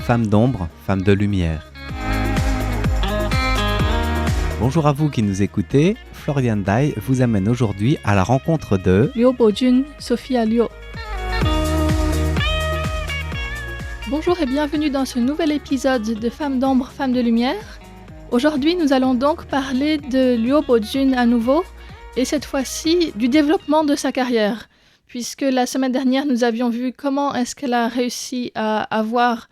Femmes d'ombre, femmes de lumière. Bonjour à vous qui nous écoutez, Florian Dai vous amène aujourd'hui à la rencontre de Liu Bojun, Sophia Liu. Bonjour et bienvenue dans ce nouvel épisode de Femmes d'ombre, femmes de lumière. Aujourd'hui, nous allons donc parler de Liu Bojun à nouveau, et cette fois-ci du développement de sa carrière, puisque la semaine dernière, nous avions vu comment est-ce qu'elle a réussi à avoir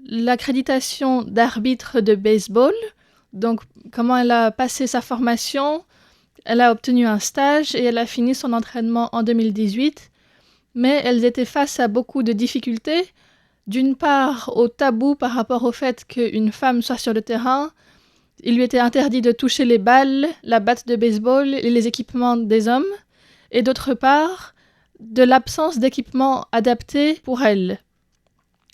l'accréditation d'arbitre de baseball, donc comment elle a passé sa formation, elle a obtenu un stage et elle a fini son entraînement en 2018, mais elle était face à beaucoup de difficultés, d'une part au tabou par rapport au fait qu'une femme soit sur le terrain. Il lui était interdit de toucher les balles, la batte de baseball et les équipements des hommes, et d'autre part, de l'absence d'équipement adapté pour elle.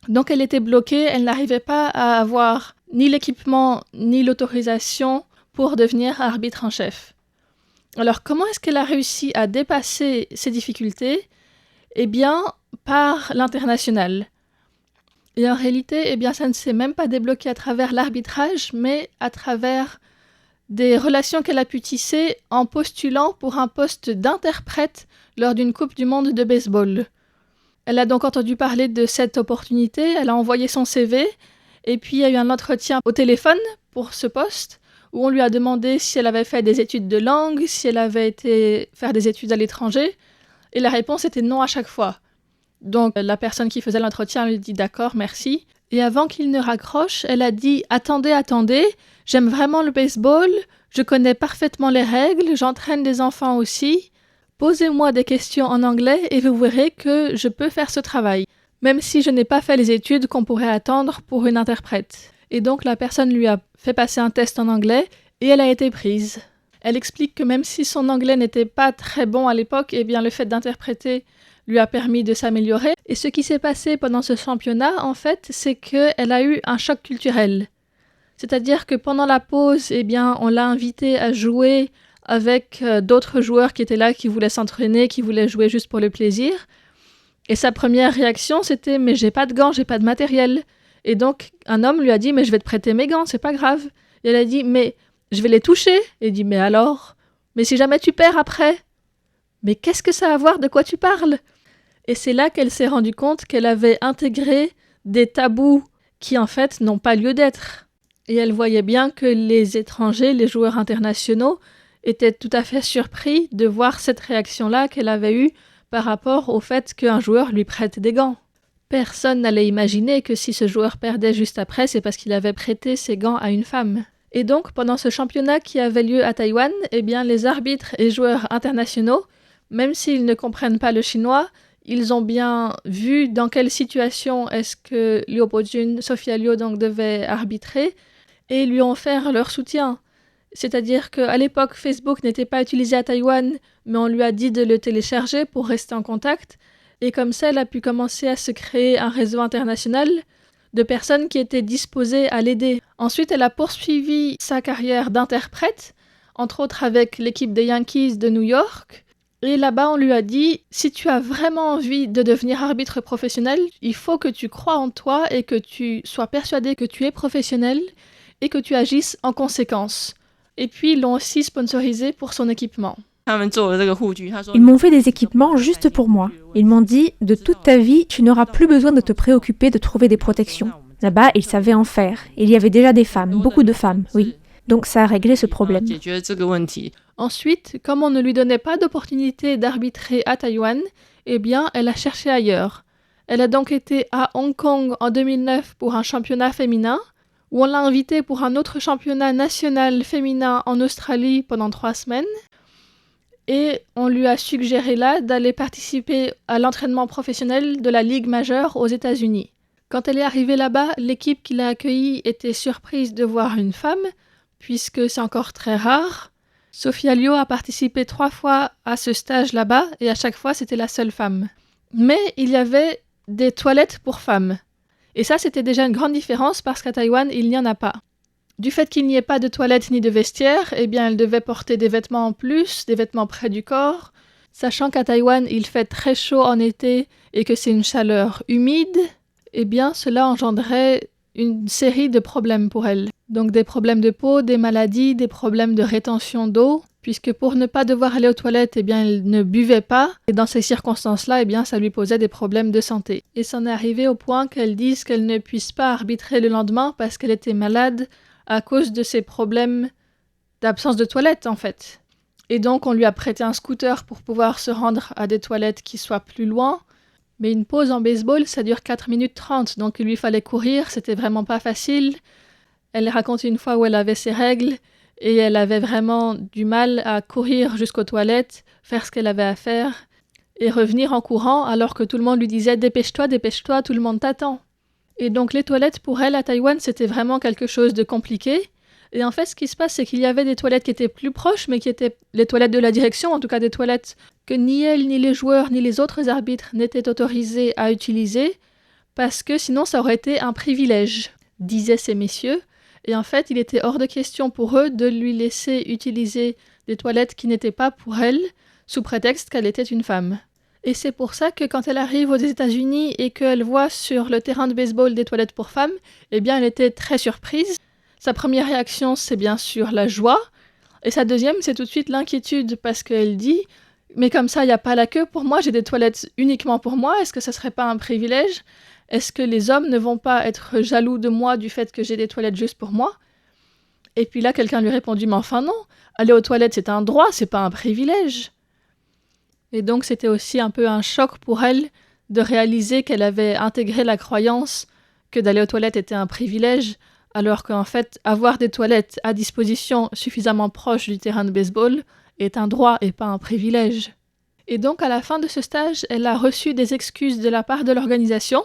Donc elle était bloquée, elle n'arrivait pas à avoir ni l'équipement ni l'autorisation pour devenir arbitre en chef. Alors comment est-ce qu'elle a réussi à dépasser ces difficultés ? Eh bien, par l'international. Et en réalité, ça ne s'est même pas débloqué à travers l'arbitrage, mais à travers des relations qu'elle a pu tisser en postulant pour un poste d'interprète lors d'une Coupe du Monde de baseball. Elle a donc entendu parler de cette opportunité, elle a envoyé son CV, et puis il y a eu un entretien au téléphone pour ce poste, où on lui a demandé si elle avait fait des études de langue, si elle avait été faire des études à l'étranger, et la réponse était non à chaque fois. Donc la personne qui faisait l'entretien lui dit « d'accord, merci ». Et avant qu'il ne raccroche, elle a dit « attendez, j'aime vraiment le baseball, je connais parfaitement les règles, j'entraîne des enfants aussi. Posez-moi des questions en anglais et vous verrez que je peux faire ce travail, même si je n'ai pas fait les études qu'on pourrait attendre pour une interprète. » Et donc la personne lui a fait passer un test en anglais et elle a été prise. Elle explique que même si son anglais n'était pas très bon à l'époque, le fait d'interpréter lui a permis de s'améliorer. Et ce qui s'est passé pendant ce championnat, en fait, c'est qu'elle a eu un choc culturel. C'est-à-dire que pendant la pause, on l'a invitée à jouer avec d'autres joueurs qui étaient là, qui voulaient s'entraîner, qui voulaient jouer juste pour le plaisir. Et sa première réaction, c'était « mais j'ai pas de gants, j'ai pas de matériel ». Et donc, un homme lui a dit « mais je vais te prêter mes gants, c'est pas grave ». Et elle a dit « mais je vais les toucher ». Et il dit « mais alors ? Mais si jamais tu perds après ?» « Mais qu'est-ce que ça a à voir de quoi tu parles ?» Et c'est là qu'elle s'est rendue compte qu'elle avait intégré des tabous qui en fait n'ont pas lieu d'être. Et elle voyait bien que les étrangers, les joueurs internationaux, étaient tout à fait surpris de voir cette réaction-là qu'elle avait eue par rapport au fait qu'un joueur lui prête des gants. Personne n'allait imaginer que si ce joueur perdait juste après, c'est parce qu'il avait prêté ses gants à une femme. Et donc, pendant ce championnat qui avait lieu à Taïwan, les arbitres et joueurs internationaux, même s'ils ne comprennent pas le chinois, ils ont bien vu dans quelle situation est-ce que Liu Bojun, Sophia Liu donc devait arbitrer, et lui ont offert leur soutien. C'est-à-dire qu'à l'époque, Facebook n'était pas utilisé à Taïwan, mais on lui a dit de le télécharger pour rester en contact, et comme ça, elle a pu commencer à se créer un réseau international de personnes qui étaient disposées à l'aider. Ensuite, elle a poursuivi sa carrière d'interprète, entre autres avec l'équipe des Yankees de New York. Et là-bas, on lui a dit, si tu as vraiment envie de devenir arbitre professionnel, il faut que tu crois en toi et que tu sois persuadé que tu es professionnel et que tu agisses en conséquence. Et puis, ils l'ont aussi sponsorisé pour son équipement. Ils m'ont fait des équipements juste pour moi. Ils m'ont dit, de toute ta vie, tu n'auras plus besoin de te préoccuper de trouver des protections. Là-bas, ils savaient en faire. Il y avait déjà des femmes, beaucoup de femmes, oui. Donc ça a réglé ce problème. Ensuite, comme on ne lui donnait pas d'opportunité d'arbitrer à Taïwan, elle a cherché ailleurs. Elle a donc été à Hong Kong en 2009 pour un championnat féminin, où on l'a invitée pour un autre championnat national féminin en Australie pendant 3 semaines. Et on lui a suggéré là d'aller participer à l'entraînement professionnel de la Ligue majeure aux États-Unis. Quand elle est arrivée là-bas, l'équipe qui l'a accueillie était surprise de voir une femme, puisque c'est encore très rare. Sophia Liu a participé 3 fois à ce stage là-bas, et à chaque fois, c'était la seule femme. Mais il y avait des toilettes pour femmes. Et ça, c'était déjà une grande différence, parce qu'à Taïwan, il n'y en a pas. Du fait qu'il n'y ait pas de toilettes ni de vestiaire, elle devait porter des vêtements en plus, des vêtements près du corps. Sachant qu'à Taïwan, il fait très chaud en été et que c'est une chaleur humide, cela engendrait une série de problèmes pour elle. Donc des problèmes de peau, des maladies, des problèmes de rétention d'eau, puisque pour ne pas devoir aller aux toilettes, eh bien, elle ne buvait pas. Et dans ces circonstances-là, eh bien, ça lui posait des problèmes de santé. Et c'en est arrivé au point qu'elle dise qu'elle ne puisse pas arbitrer le lendemain parce qu'elle était malade à cause de ces problèmes d'absence de toilettes, en fait. Et donc, on lui a prêté un scooter pour pouvoir se rendre à des toilettes qui soient plus loin. Mais une pause en baseball, ça dure 4 minutes 30, donc il lui fallait courir, c'était vraiment pas facile. Elle raconte une fois où elle avait ses règles, et elle avait vraiment du mal à courir jusqu'aux toilettes, faire ce qu'elle avait à faire, et revenir en courant alors que tout le monde lui disait « Dépêche-toi, tout le monde t'attend ». Et donc les toilettes pour elle à Taïwan, c'était vraiment quelque chose de compliqué. Et en fait, ce qui se passe, c'est qu'il y avait des toilettes qui étaient plus proches, mais qui étaient les toilettes de la direction, en tout cas des toilettes que ni elle, ni les joueurs, ni les autres arbitres n'étaient autorisés à utiliser, parce que sinon ça aurait été un privilège, disaient ces messieurs. Et en fait, il était hors de question pour eux de lui laisser utiliser des toilettes qui n'étaient pas pour elle, sous prétexte qu'elle était une femme. Et c'est pour ça que quand elle arrive aux États-Unis et qu'elle voit sur le terrain de baseball des toilettes pour femmes, eh bien elle était très surprise. Sa première réaction, c'est bien sûr la joie. Et sa deuxième, c'est tout de suite l'inquiétude, parce qu'elle dit « Mais comme ça, il n'y a pas la queue pour moi, j'ai des toilettes uniquement pour moi, est-ce que ça ne serait pas un privilège ? Est-ce que les hommes ne vont pas être jaloux de moi du fait que j'ai des toilettes juste pour moi ?» Et puis là, quelqu'un lui répondit « Mais enfin non, aller aux toilettes, c'est un droit, c'est pas un privilège. » Et donc, c'était aussi un peu un choc pour elle de réaliser qu'elle avait intégré la croyance que d'aller aux toilettes était un privilège, alors qu'en fait, avoir des toilettes à disposition suffisamment proches du terrain de baseball est un droit et pas un privilège. Et donc, à la fin de ce stage, elle a reçu des excuses de la part de l'organisation.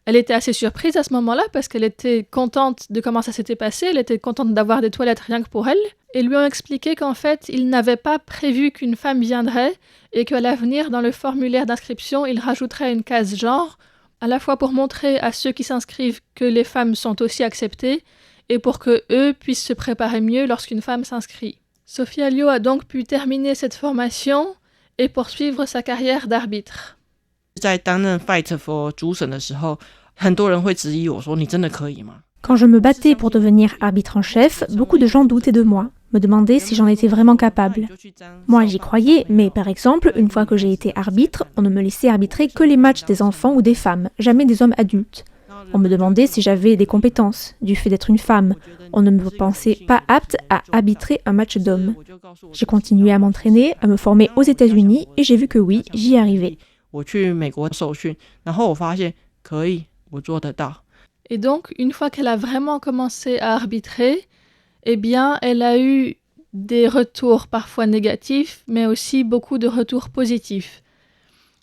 Elle était assez surprise à ce moment-là parce qu'elle était contente de comment ça s'était passé, elle était contente d'avoir des toilettes rien que pour elle, et lui ont expliqué qu'en fait, ils n'avaient pas prévu qu'une femme viendrait et qu'à l'avenir, dans le formulaire d'inscription, ils rajouteraient une case genre, à la fois pour montrer à ceux qui s'inscrivent que les femmes sont aussi acceptées et pour que eux puissent se préparer mieux lorsqu'une femme s'inscrit. Sophia Liu a donc pu terminer cette formation et poursuivre sa carrière d'arbitre. 在担任 Fight for 主审的时候，很多人会质疑我说：“你真的可以吗？” Quand je me battais pour devenir arbitre en chef, beaucoup de gens doutaient de moi, me demandaient si j'en étais vraiment capable. Moi, j'y croyais, mais par exemple, une fois que j'ai été arbitre, on ne me laissait arbitrer que les matchs des enfants ou des femmes, jamais des hommes adultes. On me demandait si j'avais des compétences, du fait d'être une femme. On ne me pensait pas apte à arbitrer un match d'hommes. J'ai continué à m'entraîner, à me former aux États-Unis, et j'ai vu que oui, j'y arrivais. 我去美国受训，然后我发现可以，我做得到。 Et donc, une fois qu'elle a vraiment commencé à arbitrer, eh bien, elle a eu des retours parfois négatifs, mais aussi beaucoup de retours positifs.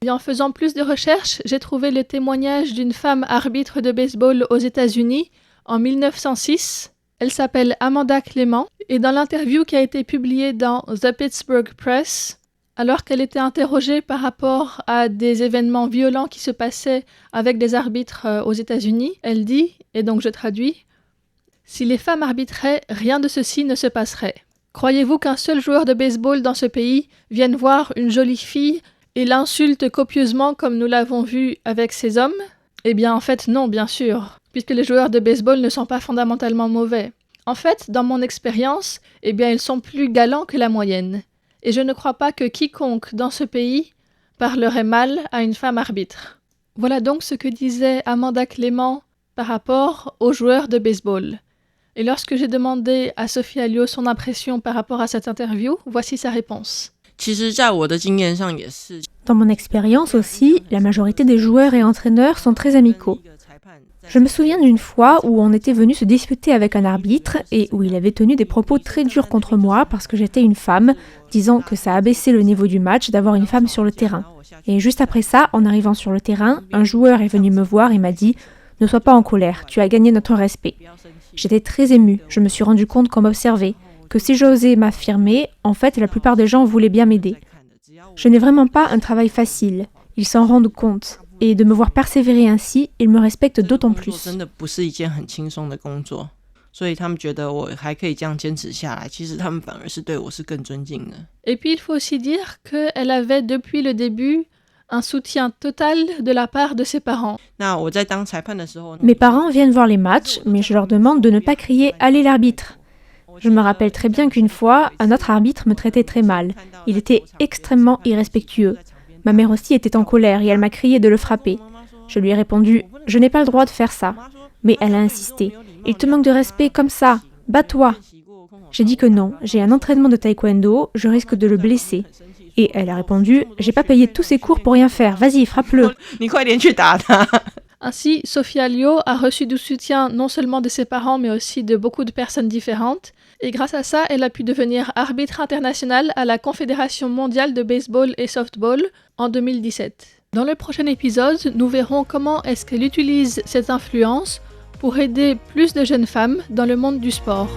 Et en faisant plus de recherches, j'ai trouvé le témoignage d'une femme arbitre de baseball aux États-Unis en 1906. Elle s'appelle Amanda Clément, et dans l'interview qui a été publiée dans The Pittsburgh Press, alors qu'elle était interrogée par rapport à des événements violents qui se passaient avec des arbitres aux États-Unis, elle dit, et donc je traduis, « Si les femmes arbitraient, rien de ceci ne se passerait. Croyez-vous qu'un seul joueur de baseball dans ce pays vienne voir une jolie fille et l'insulte copieusement comme nous l'avons vu avec ces hommes ? Eh bien en fait non, bien sûr, puisque les joueurs de baseball ne sont pas fondamentalement mauvais. En fait, dans mon expérience, eh bien ils sont plus galants que la moyenne. Et je ne crois pas que quiconque dans ce pays parlerait mal à une femme arbitre. » Voilà donc ce que disait Amanda Clément par rapport aux joueurs de baseball. Et lorsque j'ai demandé à Sophia Liu son impression par rapport à cette interview, voici sa réponse. 其实在我的经验上也是。 Dans mon expérience aussi, la majorité des joueurs et entraîneurs sont très amicaux. Je me souviens d'une fois où on était venu se disputer avec un arbitre et où il avait tenu des propos très durs contre moi parce que j'étais une femme, disant que ça abaissait le niveau du match d'avoir une femme sur le terrain. Et juste après ça, en arrivant sur le terrain, un joueur est venu me voir et m'a dit « Ne sois pas en colère, tu as gagné notre respect ». J'étais très émue, je me suis rendu compte qu'on m'observait, que si j'osais m'affirmer, en fait la plupart des gens voulaient bien m'aider. Je n'ai vraiment pas un travail facile, ils s'en rendent compte. Et de me voir persévérer ainsi, ils me respectent d'autant plus. 真的不是一件很轻松的工作，所以他们觉得我还可以这样坚持下来，其实他们反而是对我是更尊敬的。 Et puis il faut aussi dire qu'elle avait depuis le début un soutien total de la part de ses parents. Mes parents viennent voir les matchs, mais je leur demande de ne pas crier « Allez l'arbitre !» Je me rappelle très bien qu'une fois, un autre arbitre me traitait très mal. Il était extrêmement irrespectueux. Ma mère aussi était en colère et elle m'a crié de le frapper. Je lui ai répondu « Je n'ai pas le droit de faire ça ». Mais elle a insisté « Il te manque de respect comme ça, bats-toi !» J'ai dit que non, j'ai un entraînement de taekwondo, je risque de le blesser. Et elle a répondu « J'ai pas payé tous ces cours pour rien faire, vas-y, frappe-le !» Ainsi, Sophia Liu a reçu du soutien non seulement de ses parents, mais aussi de beaucoup de personnes différentes. Et grâce à ça, elle a pu devenir arbitre international à la Confédération mondiale de baseball et softball en 2017. Dans le prochain épisode, nous verrons comment est-ce qu'elle utilise cette influence pour aider plus de jeunes femmes dans le monde du sport.